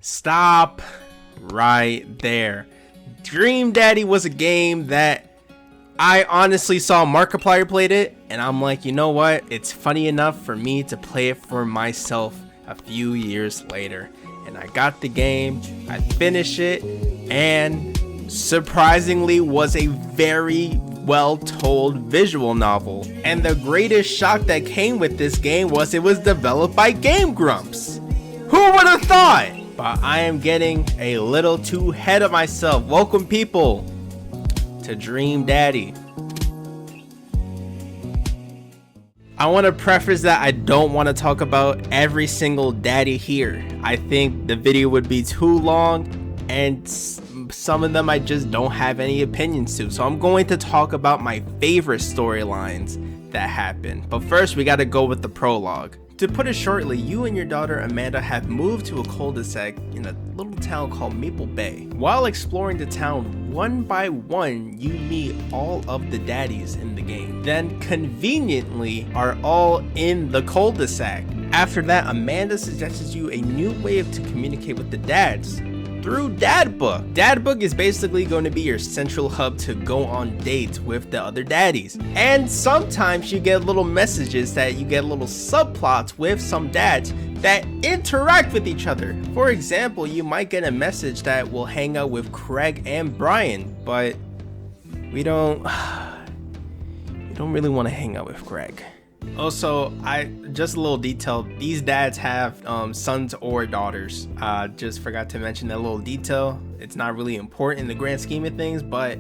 Stop right there. Dream Daddy was a game that I honestly saw Markiplier played it, and I'm like, you know what? It's funny enough for me to play it for myself a few years later. And I got the game, I finished it, and surprisingly was a very well told visual novel. And the greatest shock that came with this game was it was developed by Game Grumps. Who would have thought? But I am getting a little too ahead of myself. Welcome people to Dream Daddy. I want to preface that I don't want to talk about every single daddy here. I think the video would be too long and some of them I just don't have any opinions to. So I'm going to talk about my favorite storylines that happened. But first we got to go with the prologue. To put it shortly, you and your daughter Amanda have moved to a cul-de-sac in a little town called Maple Bay. While exploring the town, one by one, you meet all of the daddies in the game. Then conveniently are all in the cul-de-sac. After that, Amanda suggests you a new way to communicate with the dads through Dadbook. Dadbook is basically going to be your central hub to go on dates with the other daddies. And sometimes you get little messages that you get little subplots with some dads that interact with each other. For example, you might get a message that will hang out with Craig and Brian, but we don't really want to hang out with Craig. Also, just a little detail, these dads have sons or daughters. Just forgot to mention that little detail. It's not really important in the grand scheme of things, but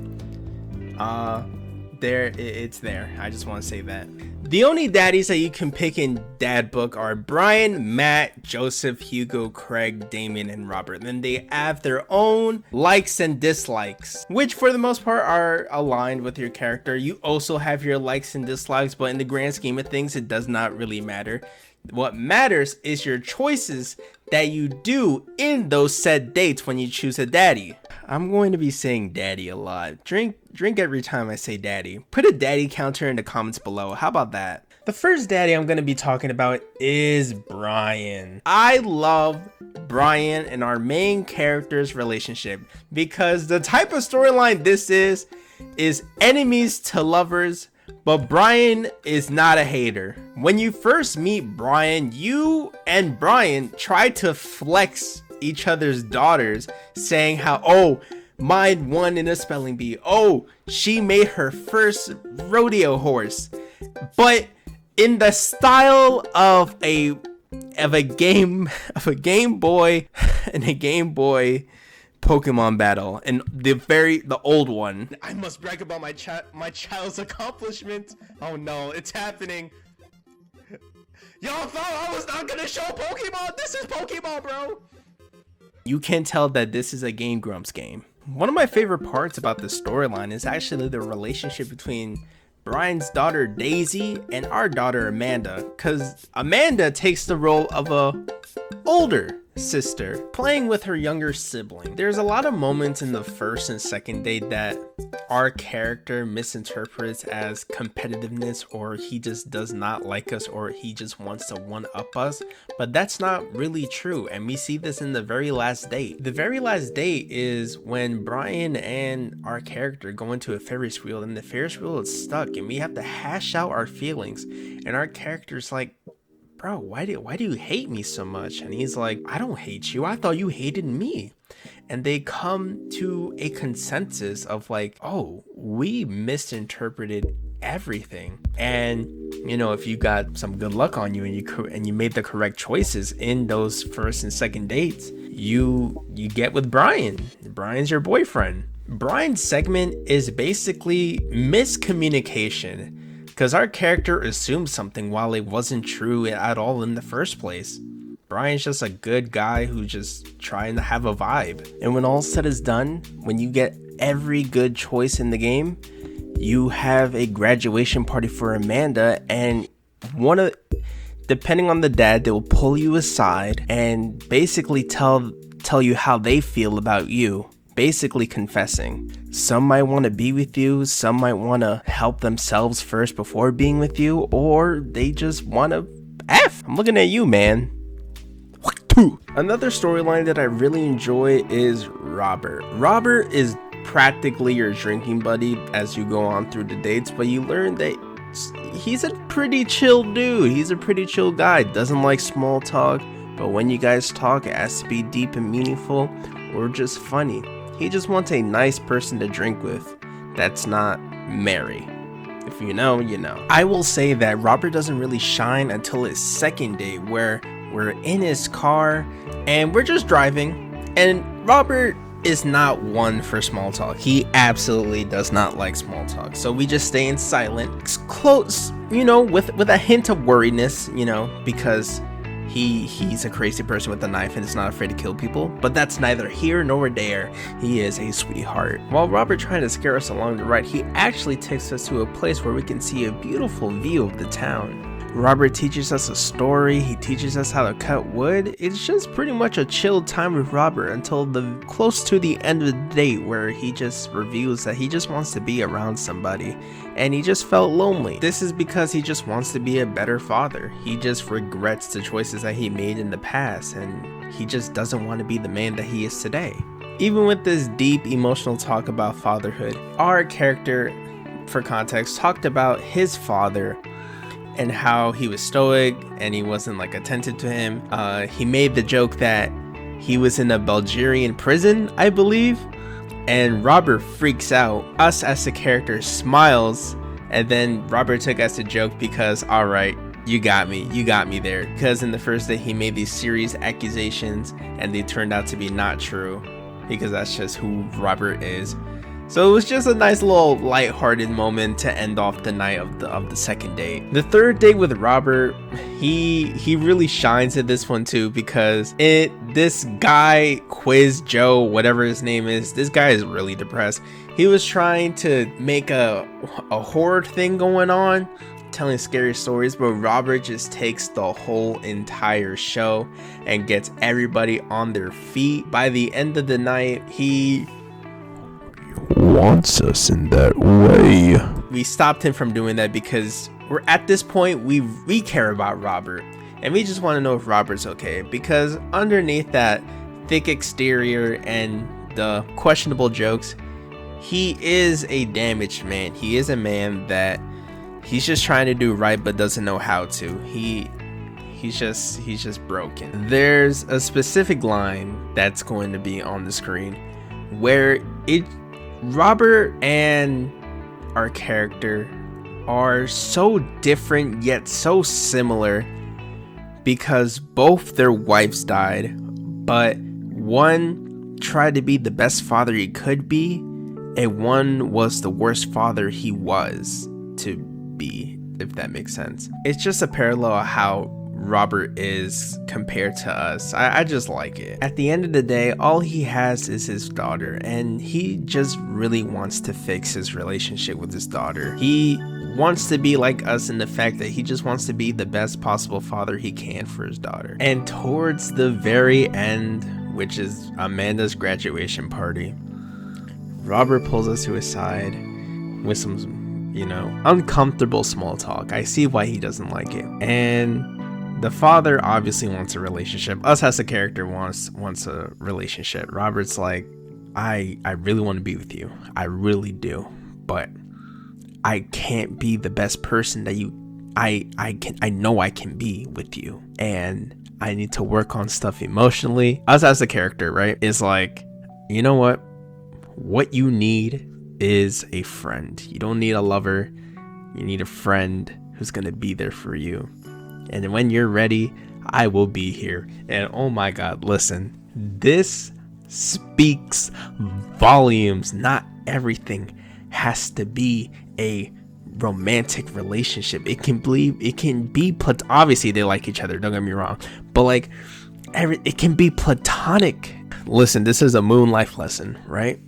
it's there. I just want to say that. The only daddies that you can pick in Dadbook are Brian, Matt, Joseph, Hugo, Craig, Damien, and Robert. Then they have their own likes and dislikes, which for the most part are aligned with your character. You also have your likes and dislikes, but in the grand scheme of things, it does not really matter. What matters is your choices that you do in those said dates when you choose a daddy. I'm going to be saying daddy a lot. Drink every time I say daddy. Put a daddy counter in the comments below. How about that? The first daddy I'm going to be talking about is Brian. I love Brian and our main character's relationship because the type of storyline this is enemies to lovers, but Brian is not a hater. When you first meet Brian, you and Brian try to flex each other's daughters, saying how, oh, mine won in a spelling bee. Oh, she made her first rodeo horse. But in the style of a Game Boy and a Game Boy Pokemon battle, and the old one. I must brag about my child's accomplishment. Oh no, it's happening. Y'all thought I was not gonna show Pokemon? This is Pokemon, bro. You can tell that this is a Game Grumps game. One of my favorite parts about this storyline is actually the relationship between Brian's daughter Daisy and our daughter Amanda, because Amanda takes the role of a older sister playing with her younger sibling. There's a lot of moments in the first and second date that our character misinterprets as competitiveness, or he just does not like us, or he just wants to one up us, but that's not really true. And we see this in the very last date. The very last date is when Brian and our character go into a Ferris wheel, and the Ferris wheel is stuck, and we have to hash out our feelings, and our character's like, bro, why do you hate me so much? And he's like, I don't hate you. I thought you hated me. And they come to a consensus of like, oh, we misinterpreted everything. And you know, if you got some good luck on you and you made the correct choices in those first and second dates, you get with Brian. Brian's your boyfriend. Brian's segment is basically miscommunication, because our character assumed something while it wasn't true at all in the first place. Brian's just a good guy who's just trying to have a vibe. And when all said is done, when you get every good choice in the game, you have a graduation party for Amanda, and depending on the dad, they will pull you aside and basically tell you how they feel about you. Basically confessing. Some might want to be with you, some might want to help themselves first before being with you, or they just want to F. I'm looking at you, man. Another storyline that I really enjoy is Robert. Robert is practically your drinking buddy as you go on through the dates, but you learn that he's a pretty chill dude. He's a pretty chill guy. Doesn't like small talk, but when you guys talk, it has to be deep and meaningful or just funny. He just wants a nice person to drink with that's not Mary. If you know, you know. I will say that Robert doesn't really shine until his second date, where we're in his car and we're just driving, and Robert is not one for small talk. He absolutely does not like small talk. So we just stay in silent, close, you know, with a hint of worriedness, you know, because he's a crazy person with a knife and is not afraid to kill people. But that's neither here nor there. He is a sweetheart. While Robert trying to scare us along the ride, he actually takes us to a place where we can see a beautiful view of the town. Robert teaches us a story, he teaches us how to cut wood. It's just pretty much a chilled time with Robert until close to the end of the date, where he just reveals that he just wants to be around somebody and he just felt lonely. This is because he just wants to be a better father. He just regrets the choices that he made in the past, and he just doesn't want to be the man that he is today. Even with this deep emotional talk about fatherhood, our character, for context, talked about his father and how he was stoic and he wasn't like attentive to him. He made the joke that he was in a Bulgarian prison, I believe, and Robert freaks out. Us as the character smiles, and then Robert took as a joke because, all right, you got me there. Because in the first day he made these serious accusations and they turned out to be not true, because that's just who Robert is. So it was just a nice little lighthearted moment to end off the night of the second date. The third date with Robert, he really shines at this one too, because this guy, Quiz Joe, whatever his name is, this guy is really depressed. He was trying to make a horror thing going on, telling scary stories, but Robert just takes the whole entire show and gets everybody on their feet. By the end of the night, he wants us in that way. We stopped him from doing that because we're at this point, we care about Robert and we just want to know if Robert's okay, because underneath that thick exterior and the questionable jokes, he is a damaged man. He is a man that he's just trying to do right but doesn't know how to. He's just broken. There's a specific line that's going to be on the screen where Robert and our character are so different yet so similar, because both their wives died, but one tried to be the best father he could be, and one was the worst father he was to be, if that makes sense. It's just a parallel of how Robert is compared to us. I just like it. At the end of the day, all he has is his daughter, and he just really wants to fix his relationship with his daughter. He wants to be like us in the fact that he just wants to be the best possible father he can for his daughter. And towards the very end, which is Amanda's graduation party, Robert pulls us to his side with some, uncomfortable small talk. I see why he doesn't like it. And the father obviously wants a relationship. Us as a character wants a relationship. Robert's like, I really want to be with you. I really do. But I can't be the best person that I know I can be with you. And I need to work on stuff emotionally. Us as a character, right, is like, you know what? What you need is a friend. You don't need a lover. You need a friend who's going to be there for you. And when you're ready, I will be here. And oh my God, listen, this speaks volumes. Not everything has to be a romantic relationship. It can be obviously they like each other, don't get me wrong, but like it can be platonic. Listen, this is a Moon life lesson, right?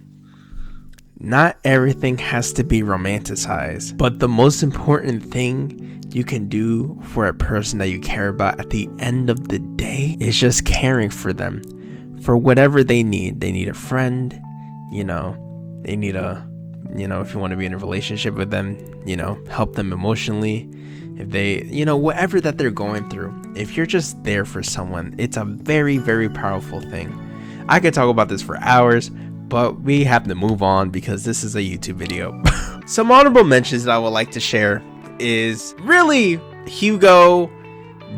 Not everything has to be romanticized, but the most important thing you can do for a person that you care about at the end of the day is just caring for them, for whatever they need. They need a friend, they need if you want to be in a relationship with them, help them emotionally, if they, you know, whatever that they're going through, if you're just there for someone, it's a very, very powerful thing. I could talk about this for hours, but we have to move on because this is a YouTube video. Some honorable mentions that I would like to share is really Hugo,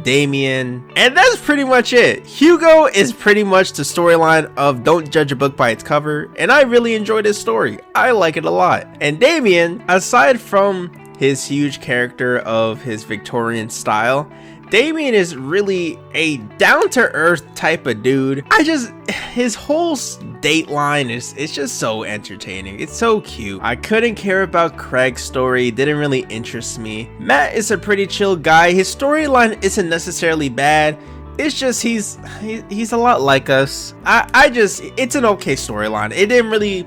Damien, and that's pretty much it. Hugo is pretty much the storyline of Don't Judge a Book by Its Cover, and I really enjoyed his story. I like it a lot. And Damien, aside from his huge character of his Victorian style, Damien is really a down-to-earth type of dude. His whole dateline it's just so entertaining. It's so cute. I couldn't care about Craig's story. Didn't really interest me. Matt is a pretty chill guy. His storyline isn't necessarily bad. It's just he's a lot like us. It's an okay storyline. I didn't really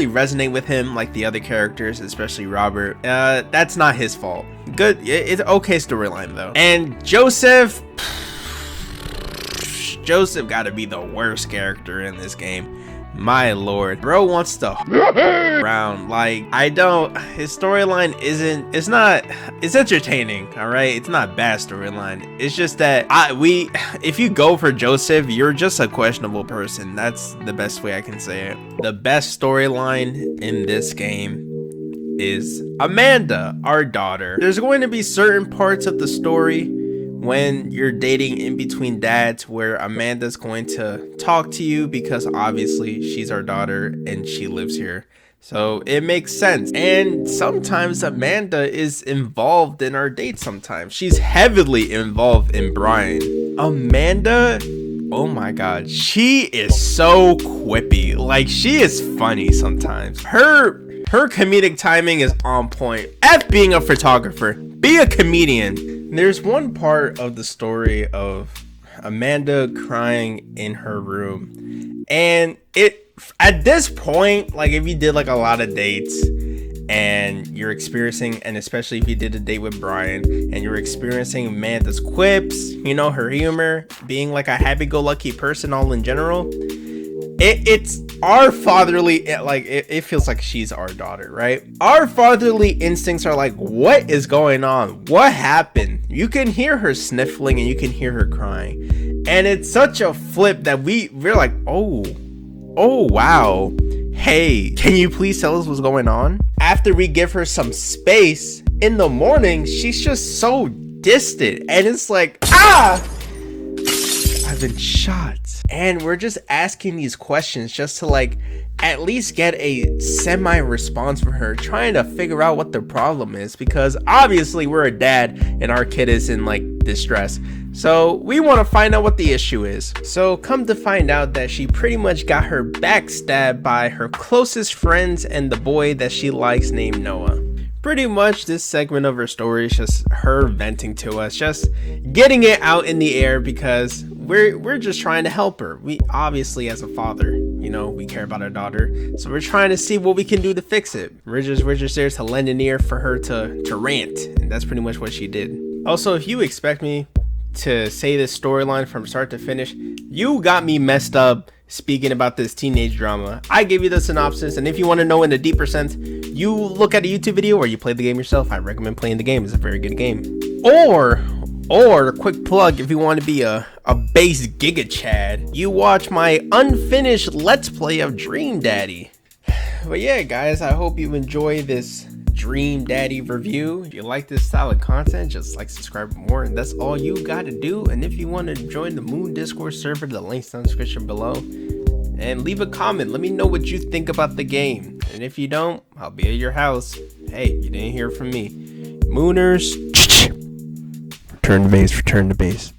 resonate with him like the other characters, especially Robert. That's not his fault. Good, it's okay storyline though. And Joseph gotta be the worst character in this game. My lord, bro wants to around. Like, his storyline it's entertaining, all right? It's not bad storyline. It's just that if you go for Joseph, you're just a questionable person. That's the best way I can say it. The best storyline in this game is Amanda, our daughter. There's going to be certain parts of the story when you're dating in between dads where Amanda's going to talk to you because obviously she's our daughter and she lives here. So it makes sense. And sometimes Amanda is involved in our date sometimes. She's heavily involved in Brian. Amanda, oh my god, she is so quippy. Like, she is funny sometimes. Her comedic timing is on point. F being a photographer, be a comedian. There's one part of the story of Amanda crying in her room, and at this point, like, if you did like a lot of dates and you're experiencing, and especially if you did a date with Brian and you're experiencing Amanda's quips, you know, her humor, being like a happy-go-lucky person all in general, it's our fatherly, like, it feels like she's our daughter, right? Our fatherly instincts are like, what is going on? What happened? You can hear her sniffling and you can hear her crying, and it's such a flip that we're like, oh wow, hey, can you please tell us what's going on? After we give her some space in the morning, she's just so distant, and it's like, I've been shot. And we're just asking these questions just to, like, at least get a semi response from her, trying to figure out what the problem is, because obviously we're a dad and our kid is in like distress. So we want to find out what the issue is. So come to find out that she pretty much got her backstabbed by her closest friends and the boy that she likes named Noah. Pretty much this segment of her story is just her venting to us, just getting it out in the air, because we're just trying to help her. We obviously, as a father, you know, we care about our daughter, so we're trying to see what we can do to fix it. We're just there to lend an ear for her to rant, and that's pretty much what she did. Also, if you expect me to say this storyline from start to finish, you got me messed up speaking about this teenage drama. I gave you the synopsis, and if you want to know in a deeper sense, you look at a YouTube video or you play the game yourself. I recommend playing the game. It's a very good game. Or a quick plug, if you want to be a base Giga Chad, you watch my unfinished Let's Play of Dream Daddy. But yeah, guys, I hope you enjoy this Dream Daddy review. If you like this style of content, just like, subscribe for more, and that's all you got to do. And if you want to join the Moon Discord server, the link's in the description below, and leave a comment. Let me know what you think about the game, and if you don't, I'll be at your house. Hey, you didn't hear from me. Mooners, return to base.